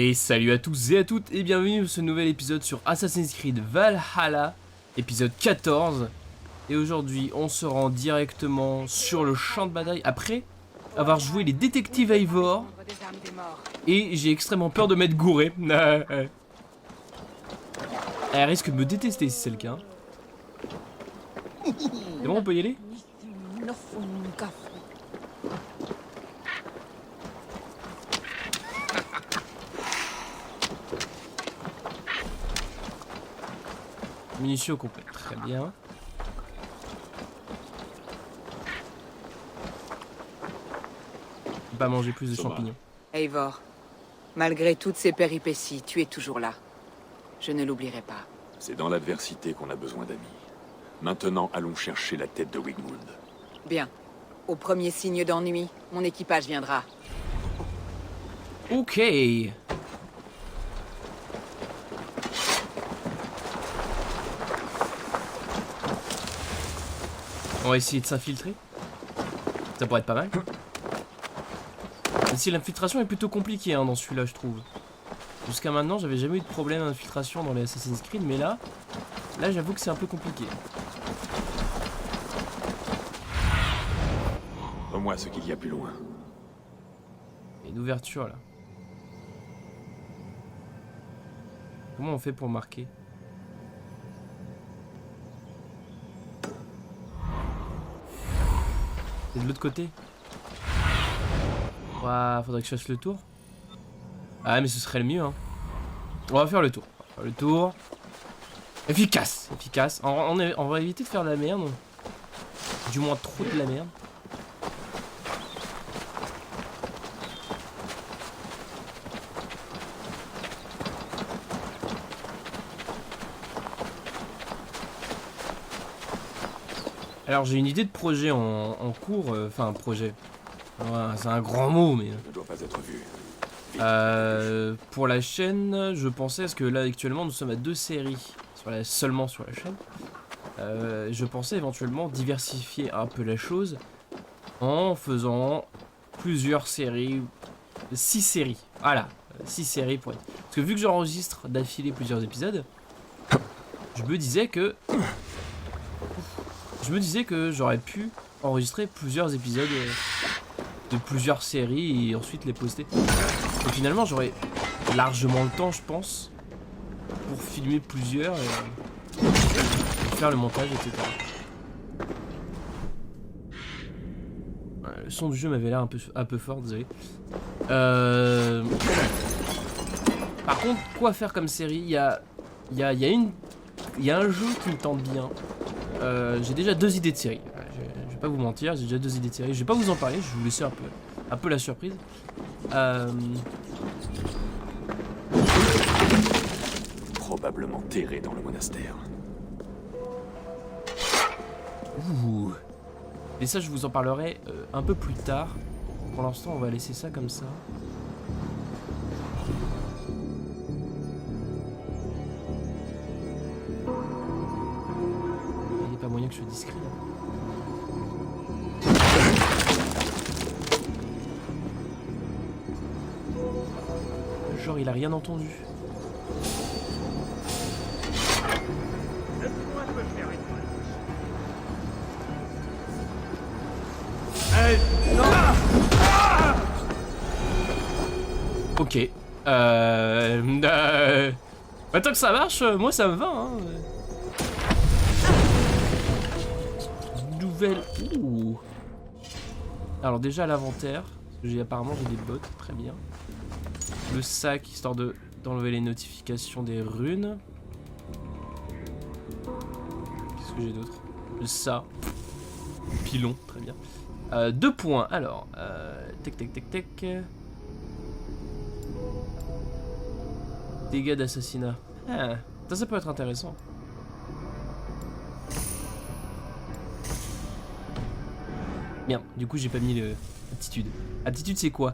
Et salut à tous et à toutes et bienvenue dans ce nouvel épisode sur Assassin's Creed Valhalla, épisode 14. Et aujourd'hui on se rend directement sur le champ de bataille après avoir joué les détectives Eivor. Et j'ai extrêmement peur de m'être gouré. Elle risque de me détester si c'est le cas. C'est bon, on peut y aller? Munitions complètes, très bien. Pas manger plus de champignons. Eivor, malgré toutes ces péripéties, tu es toujours là. Je ne l'oublierai pas. C'est dans l'adversité qu'on a besoin d'amis. Maintenant, allons chercher la tête de Wigmund. Bien. Au premier signe d'ennui, mon équipage viendra. Ok. On va essayer de s'infiltrer. Ça pourrait être pas mal. Même si l'infiltration est plutôt compliquée hein, dans celui-là, je trouve. Jusqu'à maintenant, j'avais jamais eu de problème d'infiltration dans les Assassin's Creed, mais là j'avoue que c'est un peu compliqué. Au moins ce qu'il y a plus loin. Il y a une ouverture là. Comment on fait pour marquer? C'est de l'autre côté. Ouah, faudrait que je fasse le tour. Ah mais ce serait le mieux hein. On va faire le tour. On va faire le tour. Efficace, efficace. On va éviter de faire de la merde. Du moins trop de la merde. Alors j'ai une idée de projet en cours, enfin projet. Ouais, c'est un grand mot mais. Ne doit pas être vu. Pour la chaîne, je pensais, parce que là actuellement nous sommes à 2 séries seulement sur la chaîne. Je pensais éventuellement diversifier un peu la chose en faisant plusieurs séries, 6 séries. Voilà, 6 séries pour être. Parce que vu que j'enregistre d'affilée plusieurs épisodes, je me disais que j'aurais pu enregistrer plusieurs épisodes de plusieurs séries et ensuite les poster. Et finalement j'aurais largement le temps je pense pour filmer plusieurs et faire le montage etc. Le son du jeu m'avait l'air un peu fort, désolé. Par contre quoi faire comme série? Il y a un jeu qui me tente bien. J'ai déjà 2 idées de série. Je vais pas vous mentir, j'ai déjà 2 idées de série. Je vais pas vous en parler, je vais vous laisser un peu la surprise. Probablement terré dans le monastère. Ouh. Mais ça je vous en parlerai un peu plus tard. Pour l'instant on va laisser ça comme ça. Il n'y a pas moyen que je sois discret là. Genre il a rien entendu. Ok. Bah, tant que ça marche, moi ça me va. Hein. Nouvelle. Ouh. Alors déjà l'inventaire. Apparemment j'ai des bottes, très bien. Le sac histoire d'enlever les notifications des runes. Qu'est-ce que j'ai d'autre? Ça. Pilon, très bien. 2 points, alors. Tac. Dégâts d'assassinat. Ah, ça peut être intéressant. Bien, du coup j'ai pas mis le... Aptitude. Aptitude c'est quoi?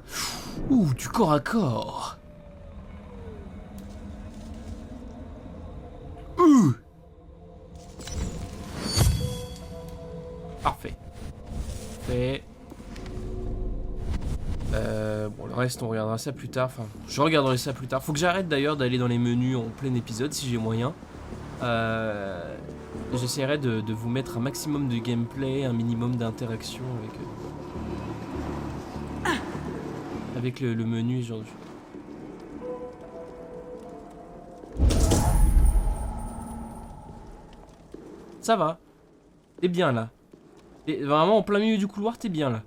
Ouh, du corps à corps. Ouh. Parfait. Fait. Bon, le reste, on regardera ça plus tard. Enfin, je regarderai ça plus tard. Faut que j'arrête d'ailleurs d'aller dans les menus en plein épisode si j'ai moyen. J'essaierai de vous mettre un maximum de gameplay, un minimum d'interaction avec le menu et ce genre de choses. Ça va. T'es bien là. T'es vraiment en plein milieu du couloir, t'es bien là.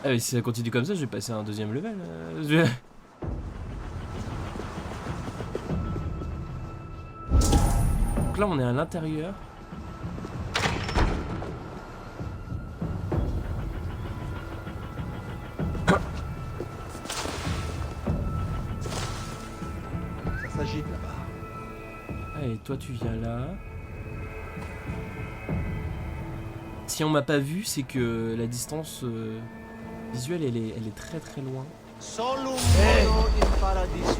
Ah mais si ça continue comme ça, je vais passer à un deuxième level. Donc là on est à l'intérieur. Ça s'agite là-bas. Allez, toi tu viens là. Si on m'a pas vu, c'est que la distance visuelle elle est très très loin. Solum modo in paradiso.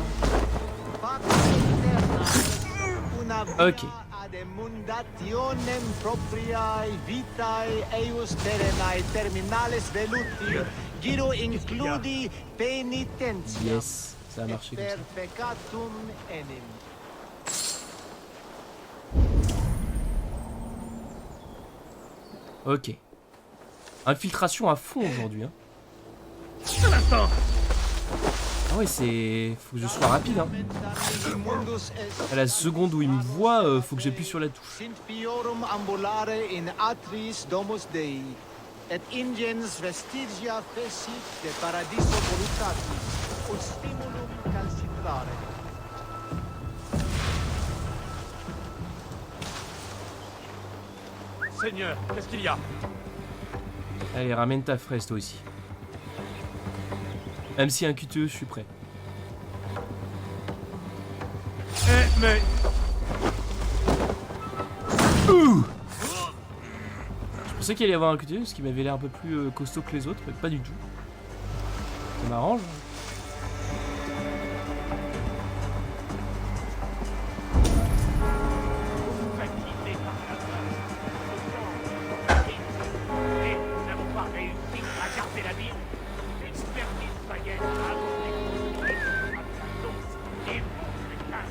Una via Ok. ad emundationem propriae vitae eius terrenae terminales veluti. Giro includi penitentia. Yes, ça a marché comme Per ça. peccatum enim. Ok. Infiltration à fond aujourd'hui. Hein. Ah ouais, c'est... Faut que je sois rapide. Hein. À la seconde où il me voit, faut que j'appuie sur la touche. Sint fiorum ambulare in atris domus Dei, et ingens vestigia fecit de paradiso voluptatis, ut stimulum calcitrare. Seigneur, qu'est-ce qu'il y a? Allez, ramène ta fraise toi aussi. Même si un QTE, je suis prêt. Eh, mais... Je pensais qu'il allait y avoir un QTE, parce qu'il m'avait l'air un peu plus costaud que les autres, mais pas du tout. Ça m'arrange. Fatigué par la faim. Et nous n'avons pas réussi à garder la ville. L'expertise païenne a abordé. Et vous, putain,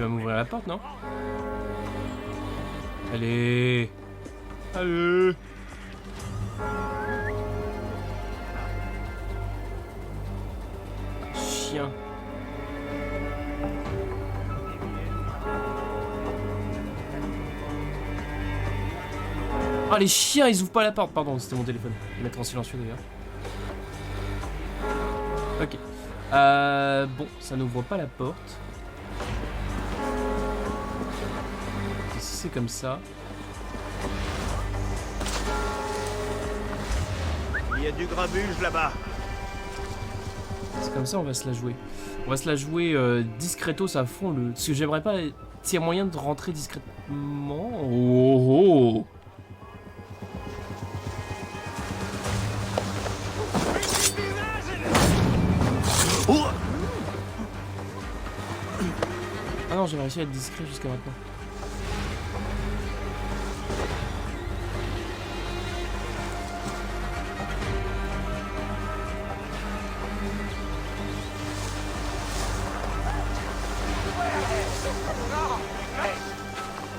Tu vas m'ouvrir la porte, non? Allez. Allez. Chien. Ah les chiens ils ouvrent pas la porte, pardon c'était mon téléphone. Je vais mettre en silencieux d'ailleurs. Ok. Bon, ça n'ouvre pas la porte. Si c'est comme ça. Il y a du grabuge là-bas. C'est comme ça on va se la jouer. On va se la jouer discretos à fond. Parce que j'aimerais pas... S'il y a moyen de rentrer discrètement... Oh, oh. Ah non, j'ai réussi à être discret jusqu'à maintenant.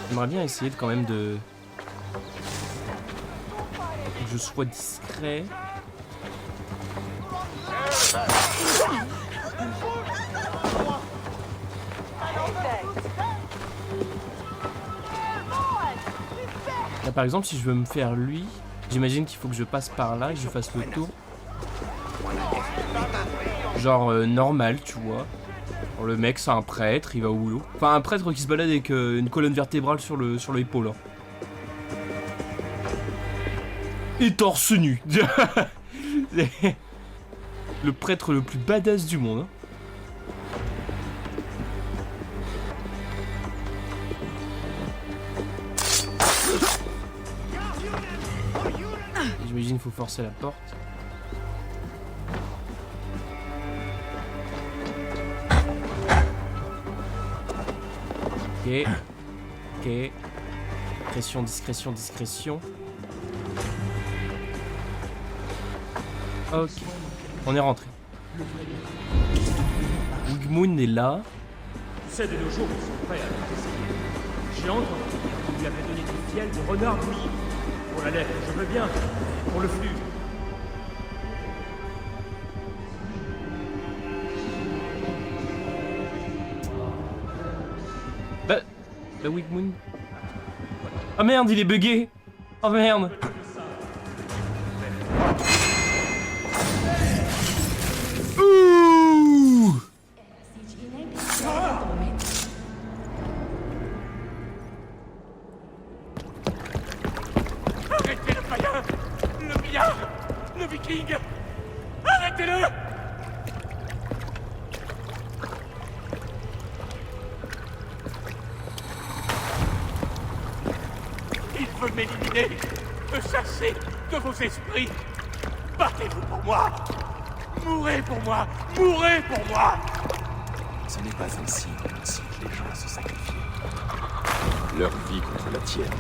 J'aimerais bien essayer de quand même de... que je sois discret. Là, par exemple, si je veux me faire lui, j'imagine qu'il faut que je passe par là, que je fasse le tour. Genre normal, tu vois. Alors, le mec, c'est un prêtre, il va au boulot. Enfin, un prêtre qui se balade avec une colonne vertébrale sur l'épaule. Hein. Et torse nu. Le prêtre le plus badass du monde. Hein. J'imagine qu'il faut forcer la porte. Ok. Ok. Discrétion, discrétion, discrétion. Ok. On est rentré. Wigmoon est là. Tu sais, de nos jours, ils sont prêts à tout essayer. J'ai entendu qu'on lui avait donné du fiel de renard bouilli. Pour la lettre, je veux bien. Pour le flux. Bah Wigmoon. Oh merde, il est bugué. Oh merde. Ouh. Arrêtez le païen! Le billard! Le viking! Arrêtez-le! Il veut m'éliminer! Me chasser de vos esprits! Battez-vous pour moi! Mourrez pour moi! Mourrez pour moi! Ce n'est pas ainsi qu'on incite les gens à se sacrifier. Leur vie contre la tienne.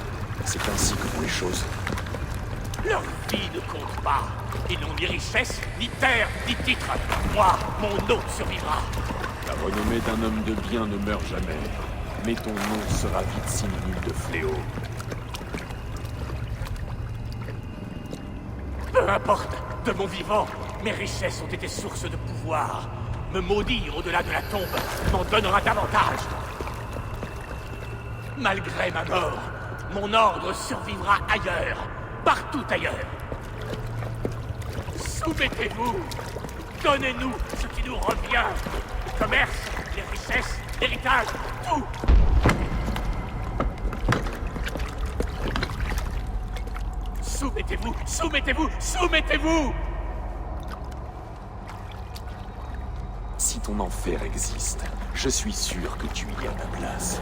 C'est ainsi que font les choses. Leur vie ne compte pas. Ils n'ont ni richesse, ni terre, ni titre. Moi, mon hôte survivra. La renommée d'un homme de bien ne meurt jamais. Mais ton nom sera vite synonyme de fléau. Peu importe, de mon vivant, mes richesses ont été source de pouvoir. Me maudire au-delà de la tombe m'en donnera davantage. Malgré ma mort, mon ordre survivra ailleurs, partout ailleurs. Soumettez-vous, donnez-nous ce qui nous revient. Le commerce, les richesses, l'héritage, tout. Soumettez-vous, soumettez-vous, soumettez-vous! Si ton enfer existe, je suis sûr que tu y as ta place.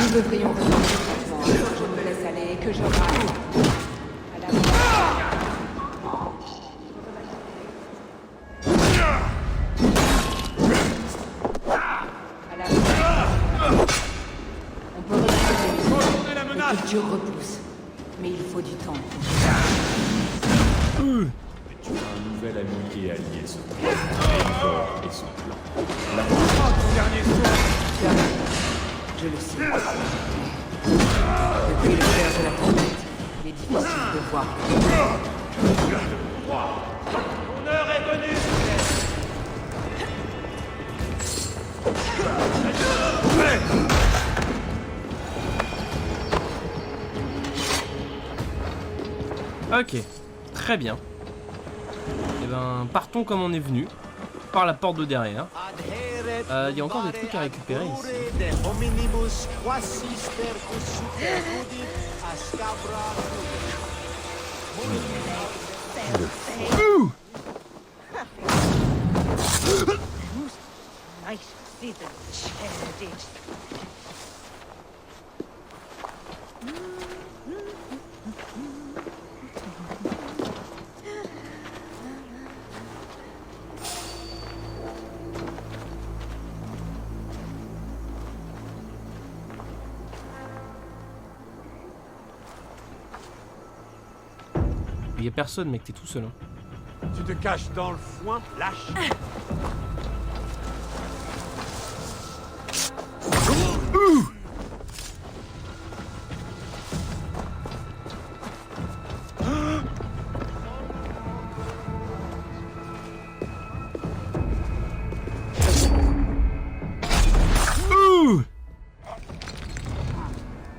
Nous devrions revenir maintenant. Je me laisse aller et que je râle. À la On peut retrouver la menace. Que Dieu repousse. Mais il faut du temps. Tu as un nouvel ami et allié ce Eivor et son plan. Je le sais. Depuis le cœur de la tempête, il est difficile de voir. Mon heure est venue. Ok, très bien. Et ben, partons comme on est venu, par la porte de derrière. Il y a encore des trucs à récupérer ici. Il y a personne, mec, t'es tout seul. Hein. Tu te caches dans le foin, lâche.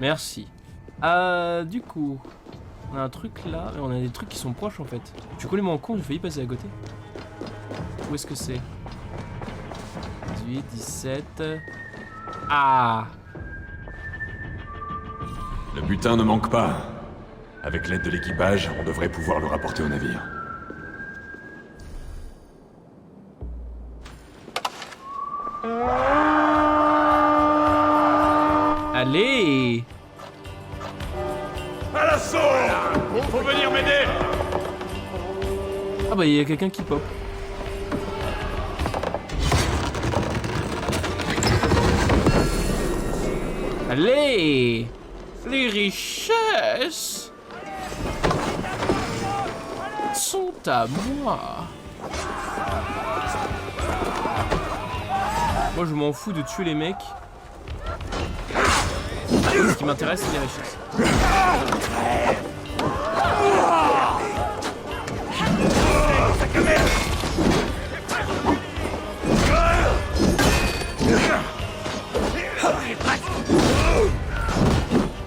Merci. Du coup, on a un truc là, mais on a des trucs qui sont proches en fait. Tu connais mon con, j'ai failli passer à côté. Où est-ce que c'est? 18, 17... Ah! Le butin ne manque pas. Avec l'aide de l'équipage, on devrait pouvoir le rapporter au navire. Allez! À l'assaut! Faut venir m'aider! Ah bah il y a quelqu'un qui pop. Allez! Les richesses sont à moi. Moi je m'en fous de tuer les mecs. Ce qui m'intéresse c'est les richesses.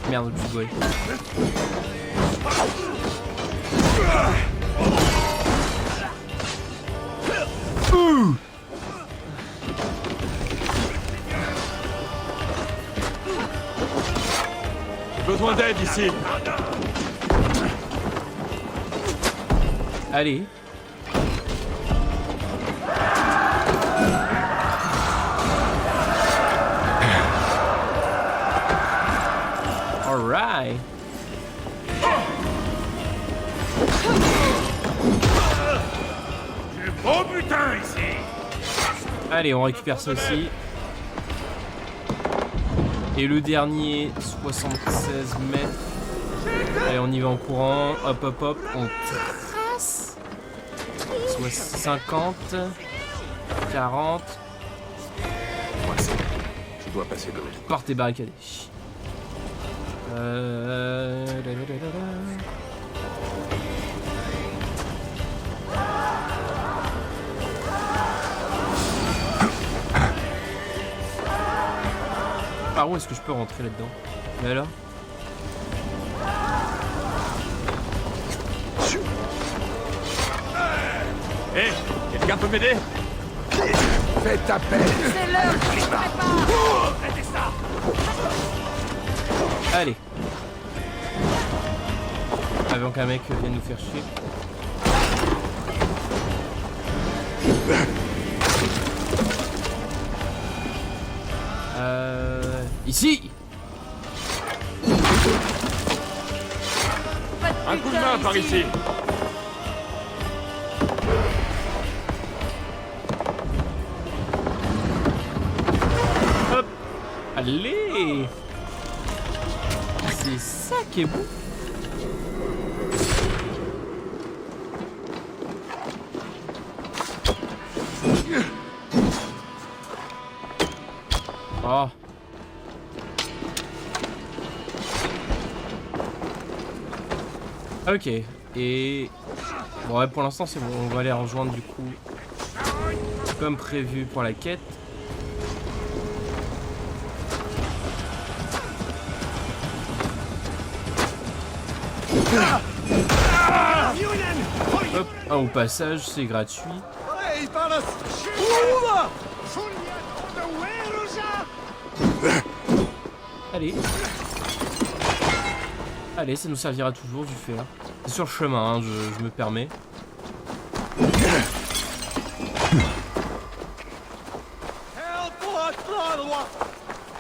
Merde, le boy. Besoin d'aide ici. Allez. Alright. Du beau butin ici. Allez, on récupère ça aussi. Et le dernier, 76 mètres. Allez, on y va en courant. Hop, hop, hop. On trace. 50. 40. Moi, c'est... Je dois passer de l'autre. Partez barricadés. Par où est-ce que je peux rentrer là-dedans? Mais là? Hé, quelqu'un peut m'aider? Fais ta peine. C'est l'heure qui se prépare. Arrêtez ça. Allez. Avant qu'un mec vienne nous faire chier. Ici. Un coup de main par ici. Hop. Allez. C'est ça qui est beau. Oh. Ok, et... Bon ouais, pour l'instant c'est bon, on va aller rejoindre du coup, comme prévu pour la quête. Hop, ah, au passage, c'est gratuit. Allez. Allez, ça nous servira toujours du fait. Hein. C'est sur le chemin, hein, je me permets.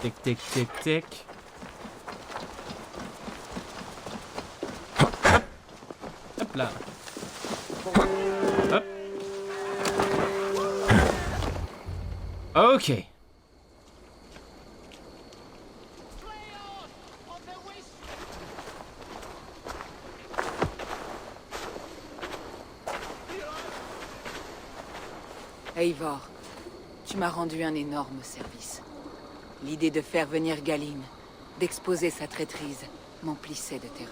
Tec, tec, tec, tec. Hop. Hop là. Hop. Ok. Eivor, tu m'as rendu un énorme service. L'idée de faire venir Galine, d'exposer sa traîtrise, m'emplissait de terreur.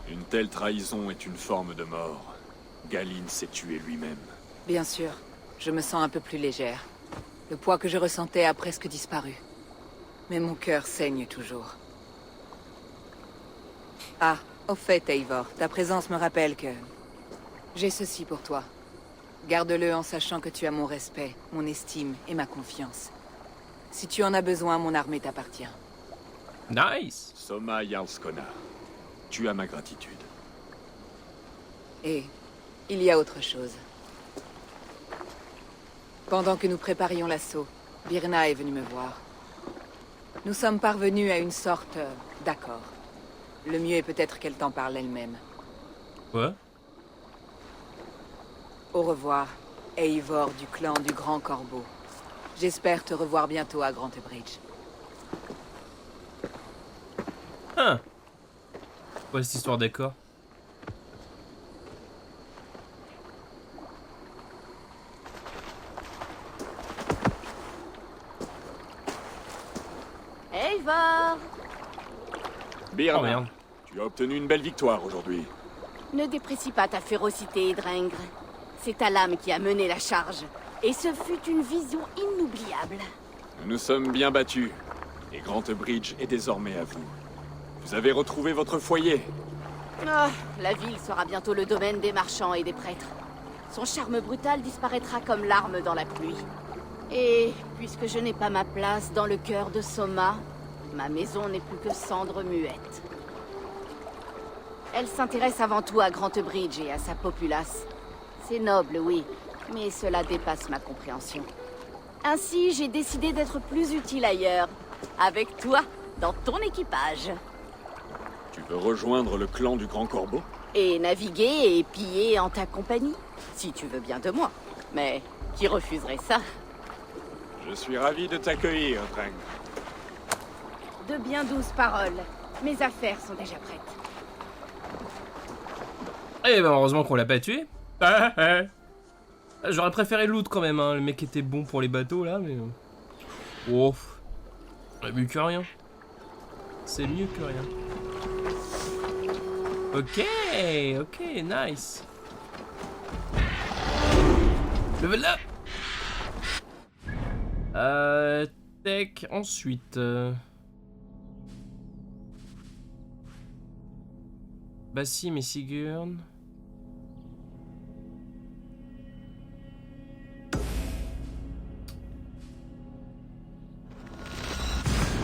Une telle trahison est une forme de mort. Galine s'est tué lui-même. Bien sûr, je me sens un peu plus légère. Le poids que je ressentais a presque disparu. Mais mon cœur saigne toujours. Ah, au fait, Eivor, ta présence me rappelle que... J'ai ceci pour toi. Garde-le en sachant que tu as mon respect, mon estime et ma confiance. Si tu en as besoin, mon armée t'appartient. Nice. Soma Jarlskona. Tu as ma gratitude. Et il y a autre chose. Pendant que nous préparions l'assaut, Birna est venue me voir. Nous sommes parvenus à une sorte d'accord. Le mieux est peut-être qu'elle t'en parle elle-même. Quoi? Au revoir, Eivor du clan du Grand Corbeau. J'espère te revoir bientôt à Grant Bridge. Ah. Quoi cette histoire d'accord? Eivor! Birna, Oh merde. tu as obtenu une belle victoire aujourd'hui. Ne déprécie pas ta férocité, Drengr. C'est ta lame qui a mené la charge. Et ce fut une vision inoubliable. Nous nous sommes bien battus. Et Grant Bridge est désormais à vous. Vous avez retrouvé votre foyer. Ah, la ville sera bientôt le domaine des marchands et des prêtres. Son charme brutal disparaîtra comme larmes dans la pluie. Et puisque je n'ai pas ma place dans le cœur de Soma, ma maison n'est plus que cendre muette. Elle s'intéresse avant tout à Grant Bridge et à sa populace. C'est noble, oui, mais cela dépasse ma compréhension. Ainsi, j'ai décidé d'être plus utile ailleurs, avec toi, dans ton équipage. Tu veux rejoindre le clan du Grand Corbeau? Et naviguer et piller en ta compagnie, si tu veux bien de moi. Mais qui refuserait ça? Je suis ravi de t'accueillir, Dreng. De bien douces paroles. Mes affaires sont déjà prêtes. Eh ben heureusement qu'on l'a pas tué. J'aurais préféré loot quand même, hein. Le mec était bon pour les bateaux là, mais... Oh, on a mieux que rien. C'est mieux que rien. Ok, ok, nice. Level up. Tech, ensuite... Bassim et Sigurd.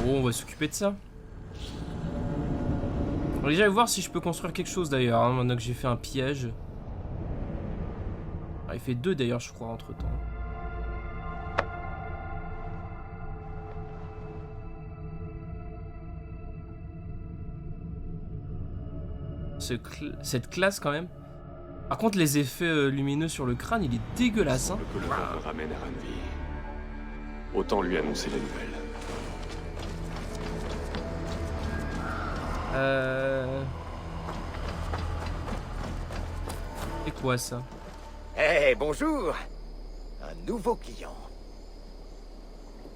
Bon, on va s'occuper de ça. On va déjà voir si je peux construire quelque chose d'ailleurs, hein, maintenant que j'ai fait un piège. Ah, il fait 2 d'ailleurs, je crois, entre temps. Cette classe quand même. Par contre les effets lumineux sur le crâne, il est dégueulasse, hein. Que le vent me ramène à Ranvi. Autant lui annoncer la nouvelle. C'est quoi ça? Eh, bonjour! Un nouveau client.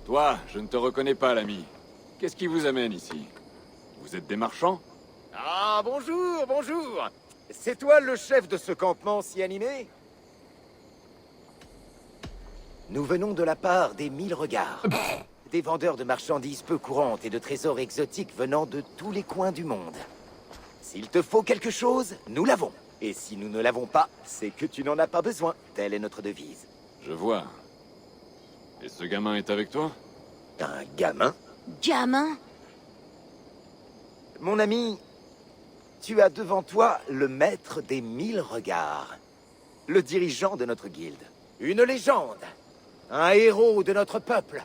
Toi, je ne te reconnais pas, l'ami. Qu'est-ce qui vous amène ici? Vous êtes des marchands? Ah, bonjour, bonjour! C'est toi le chef de ce campement si animé? Nous venons de la part des 1000 regards. Des vendeurs de marchandises peu courantes et de trésors exotiques venant de tous les coins du monde. S'il te faut quelque chose, nous l'avons. Et si nous ne l'avons pas, c'est que tu n'en as pas besoin. Telle est notre devise. Je vois. Et ce gamin est avec toi? Un gamin? Gamin? Mon ami, tu as devant toi le maître des 1000 regards. Le dirigeant de notre guilde. Une légende. Un héros de notre peuple.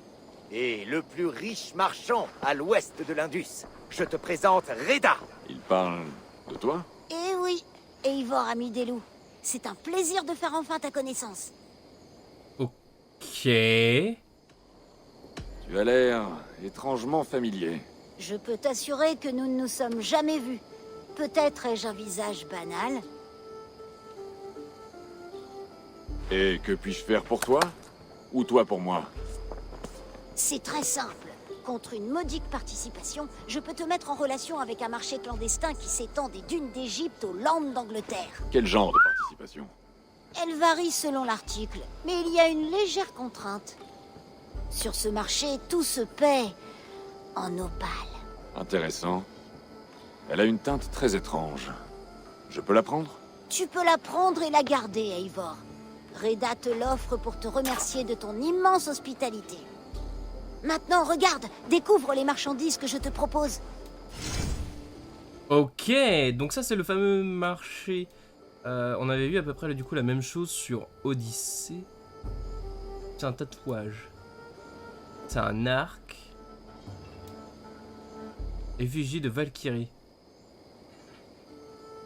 Et le plus riche marchand à l'ouest de l'Indus. Je te présente Reda. Il parle de toi? Eh oui, Eivor, ami des loups. C'est un plaisir de faire enfin ta connaissance. Ok. Tu as l'air étrangement familier. Je peux t'assurer que nous ne nous sommes jamais vus. Peut-être ai-je un visage banal. Et que puis-je faire pour toi? Ou toi pour moi? C'est très simple. Contre une modique participation, je peux te mettre en relation avec un marché clandestin qui s'étend des dunes d'Égypte aux Landes d'Angleterre. Quel genre de participation? Elle varie selon l'article, mais il y a une légère contrainte. Sur ce marché, tout se paie en opale. Intéressant. Elle a une teinte très étrange. Je peux la prendre? Tu peux la prendre et la garder, Eivor. Reda te l'offre pour te remercier de ton immense hospitalité. Maintenant, regarde, découvre les marchandises que je te propose. Ok, donc ça c'est le fameux marché. On avait vu à peu près du coup la même chose sur Odyssée. C'est un tatouage. C'est un arc. Effigie de Valkyrie.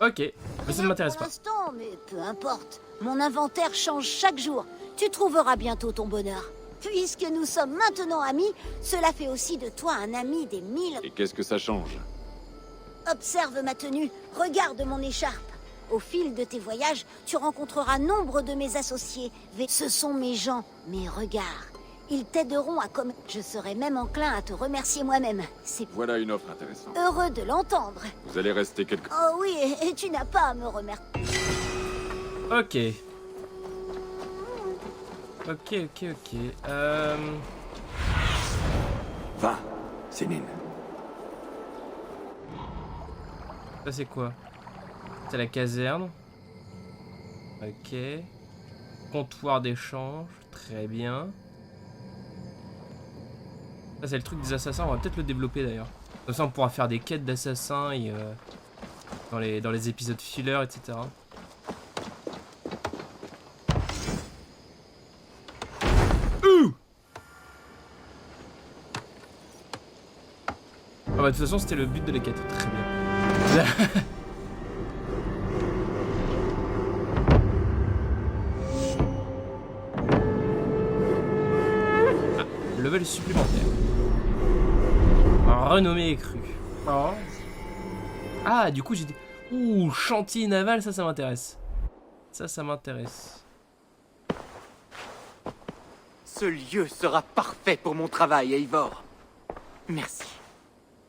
Ok, mais ça ne m'intéresse Pour pas. l'instant, mais peu importe. Mon inventaire change chaque jour. Tu trouveras bientôt ton bonheur. Puisque nous sommes maintenant amis, cela fait aussi de toi un ami des 1000. Et qu'est-ce que ça change? Observe ma tenue, regarde mon écharpe. Au fil de tes voyages, tu rencontreras nombre de mes associés. Ce sont mes gens, mes regards. Ils t'aideront à commettre. Je serai même enclin à te remercier moi-même. C'est Voilà une offre intéressante. heureux de l'entendre. Vous allez rester quelque... Oh oui, et tu n'as pas à me remercier. Ok. Ok. Va, Sénine. Ça c'est quoi? C'est la caserne. Ok. Comptoir d'échange. Très bien. Ça c'est le truc des assassins, on va peut-être le développer d'ailleurs. Comme ça on pourra faire des quêtes d'assassins et dans les épisodes filler, etc. Ah bah de toute façon c'était le but de la quête, très bien. Ah, level supplémentaire. Renommée accrue. Oh. Ah du coup j'ai dit... Ouh, chantier naval, ça m'intéresse. Ça m'intéresse. Ce lieu sera parfait pour mon travail, Eivor. Merci.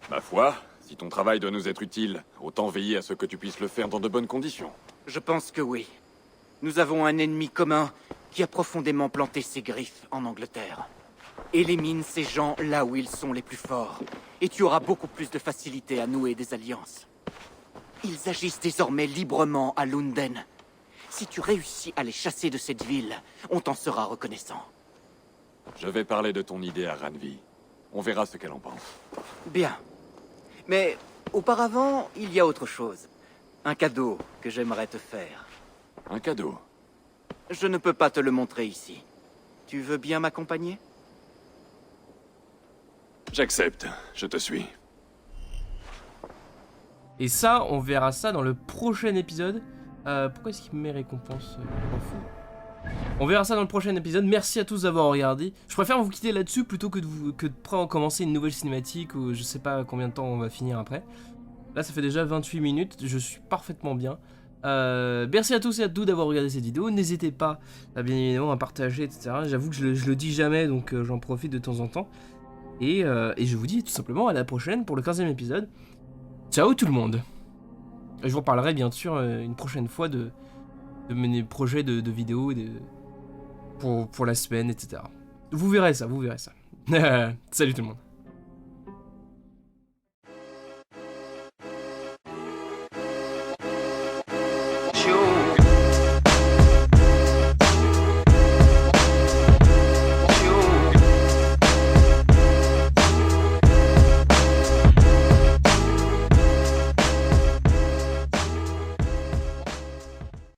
Ma foi, si ton travail doit nous être utile, autant veiller à ce que tu puisses le faire dans de bonnes conditions. Je pense que oui. Nous avons un ennemi commun qui a profondément planté ses griffes en Angleterre. Élimine ces gens là où ils sont les plus forts, et tu auras beaucoup plus de facilité à nouer des alliances. Ils agissent désormais librement à Lunden. Si tu réussis à les chasser de cette ville, on t'en sera reconnaissant. Je vais parler de ton idée à Ranvi. On verra ce qu'elle en pense. Bien. Mais auparavant, il y a autre chose. Un cadeau que j'aimerais te faire. Un cadeau. Je ne peux pas te le montrer ici. Tu veux bien m'accompagner? J'accepte, je te suis. Et ça, on verra ça dans le prochain épisode. Pourquoi est-ce qu'il me met récompense? Je m'en fous. On verra ça dans le prochain épisode. Merci à tous d'avoir regardé. Je préfère vous quitter là-dessus plutôt que de commencer une nouvelle cinématique ou je sais pas combien de temps on va finir après. Là, ça fait déjà 28 minutes. Je suis parfaitement bien. Merci à tous et à toutes d'avoir regardé cette vidéo. N'hésitez pas, bien évidemment, à partager, etc. J'avoue que je le dis jamais, donc j'en profite de temps en temps. Et je vous dis tout simplement à la prochaine pour le 15e épisode. Ciao tout le monde. Je vous reparlerai bien sûr une prochaine fois de mes projets de vidéos pour la semaine, etc. Vous verrez ça, vous verrez ça. Salut tout le monde.